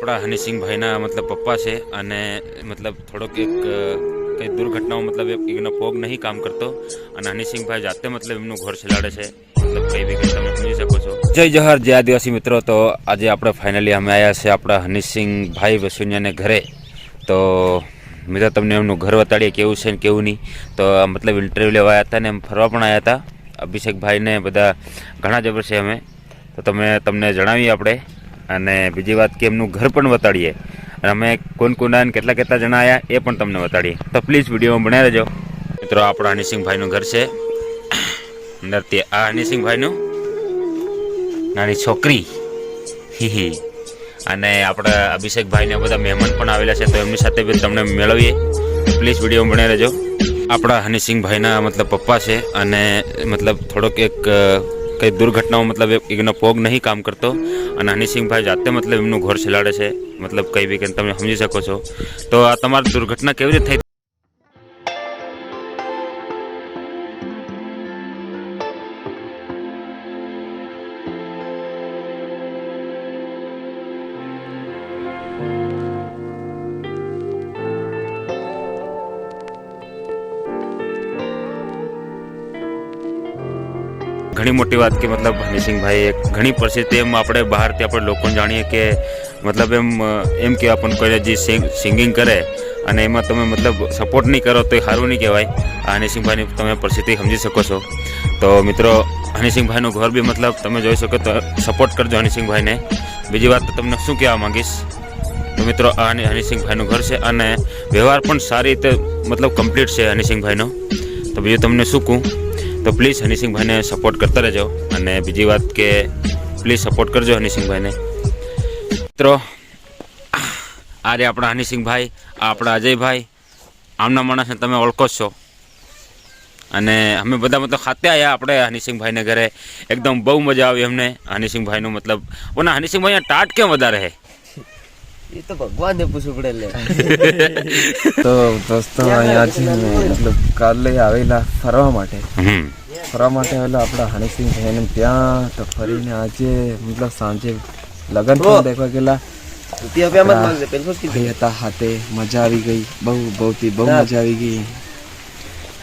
આપણા હનીસિંહભાઈના મતલબ પપ્પા છે અને મતલબ થોડોક એક કંઈ દુર્ઘટનાઓ મતલબ એકનો પગ નહીં કામ કરતો અને હનીસિંહભાઈ જાતે મતલબ એમનું ઘર ચલાડે છે મતલબ કઈ બી કંઈ તમે સમજી શકો છો. જય જવાહર જય આદિવાસી મિત્રો. તો આજે આપણે ફાઇનલી અમે આવ્યા છે આપણા હનીસિંહભાઈ વસુનિયાને ઘરે. તો મિત્રો તમને એમનું ઘર બતાડીએ કેવું છે ને કેવું નહીં. તો મતલબ ઇન્ટરવ્યૂ લેવા આવ્યા હતા ને એમ ફરવા પણ આવ્યા હતા. અભિષેકભાઈને બધા ઘણા જબર છે અમે, તો તમને જણાવીએ આપણે. અને બીજી વાત કે એમનું ઘર પણ બતાડીએ અને અમે કોણ કોના કેટલા કેટલા જણા આવ્યા એ પણ તમને બતાડીએ. તો પ્લીઝ વિડીયોમાં બનાવી રહેજો મિત્રો. આપણા હનીસિંહભાઈનું ઘર છે અંદર. તે આ હનીસિંહભાઈનું નાની છોકરી હી અને આપણા અભિષેકભાઈને બધા મહેમાન પણ આવેલા છે, તો એમની સાથે બી તમને મેળવીએ. પ્લીઝ વિડીયો બનાવી રહેજો. આપણા હનીસિંહભાઈના મતલબ પપ્પા છે અને મતલબ થોડોક એક કંઈ દુર્ઘટનાઓ મતલબ એકનો પગ નહીં કામ કરતો અને હનીસિંહભાઈ જાતે મતલબ એમનું ઘર ચલાડે છે મતલબ કંઈ બી કંઈ તમે સમજી શકો છો. તો આ તમારી દુર્ઘટના કેવી રીતે થઈ? ઘણી મોટી વાત કે મતલબ હનીસિંહભાઈ એક ઘણી પરિસ્થિતિ એમ આપણે બહારથી આપણે લોકોને જાણીએ કે મતલબ એમ કે આપણને કોઈ જે સિંગિંગ કરે અને એમાં તમે મતલબ સપોર્ટ નહીં કરો તો એ સારું નહીં કહેવાય. આ હનીસિંહભાઈની તમે પરિસ્થિતિ સમજી શકો છો. તો મિત્રો હનીસિંહભાઈનું ઘર બી મતલબ તમે જોઈ શકો તો સપોર્ટ કરજો હનીસિંહભાઈને. બીજી વાત તો તમને શું કહેવા માંગીશ, તો મિત્રો આ હનીસિંહભાઈનું ઘર છે અને વ્યવહાર પણ સારી રીતે મતલબ કમ્પ્લીટ છે હનીસિંહભાઈનો. તો બીજું તમને શું કહું, તો પ્લીઝ હનીસિંહભાઈને સપોર્ટ કરતા રહેજો. અને બીજી વાત કે પ્લીઝ સપોર્ટ કરજો હનીસિંહભાઈને. મિત્રો આ રે આપણા હનીસિંહભાઈ, આ આપણા અજયભાઈ. આમના માણસને તમે ઓળખો જ છો. અને અમે બધા મતલબ ખાતે આવ્યા આપણે હનીસિંહભાઈને ઘરે. એકદમ બહુ મજા આવી અમને હનીસિંહભાઈનું મતલબ. ઓના હનીસિંહભાઈ ટાટ કેમ વધારે છે? એ તો ભગવાન ને પૂછવું પડે લે. તો દોસ્તો અહીંયા છે ને મતલબ કાલે આવેલા ફરવા માટે આવેલા આપણા હનીસિંહભાઈને ત્યાં. તો ફરીને આજે મતલબ સાંજે લગન પણ દેખવા ગયેલા. ભાઈ હતા હાથે, મજા આવી ગઈ બહુ મજા આવી गई.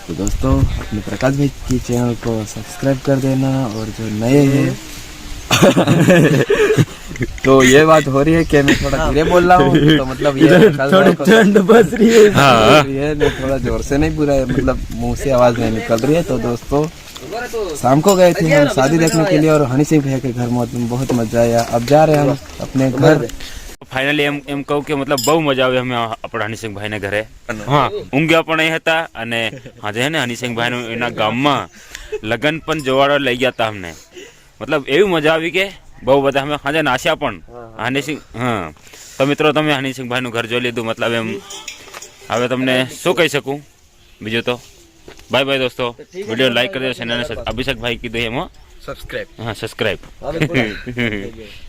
तो दोस्तों अपने प्रकाश भाई की चैनल को सब्सक्राइब कर देना और जो नए हैं तो ये बात हो रही है कि मैं थोड़ा धीरे बोल रहा हूँ, तो मतलब ये थोड़ी ठंड बस रही है. हाँ ये नहीं, थोड़ा जोर से नहीं, पूरा मतलब मुंह से आवाज नहीं निकल रही है. तो दोस्तों शाम को गए थे हम शादी देखने के लिए और हनीसिंह भैया के घर में बहुत मजा आया. अब जा रहे हैं हम अपने घर. ફાઇનલી એમ કહું કે મતલબ બહુ મજા આવી અમે આપણા હનીસિંહભાઈને ઘરે. હા ઊંઘ્યા પણ અહીં હતા અને આજે હે ને હનીસિંહભાઈનું એના ગામમાં લગ્ન પણ જોવાડો લઈ ગયા હતા અમને. મતલબ એવી મજા આવી કે બહુ બધા અમે આજે નાસ્યા પણ હનીસિંહ. હા તો મિત્રો તમે હનીસિંહભાઈનું ઘર જોઈ લીધું. મતલબ એમ હવે તમને શું કહી શકું બીજું તો બાય બાય દોસ્તો. વિડીયો લાઈક કરી દો. ચેનલને અભિષેકભાઈ કીધું એમાં હા સબસ્ક્રાઈબ.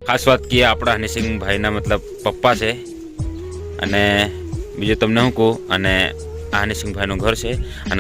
ખાસ વાત કે આપણા હનીસિંહભાઈના મતલબ પપ્પા છે અને બીજું તમને શું કહું. અને આ હનીસિંહભાઈનું ઘર છે અને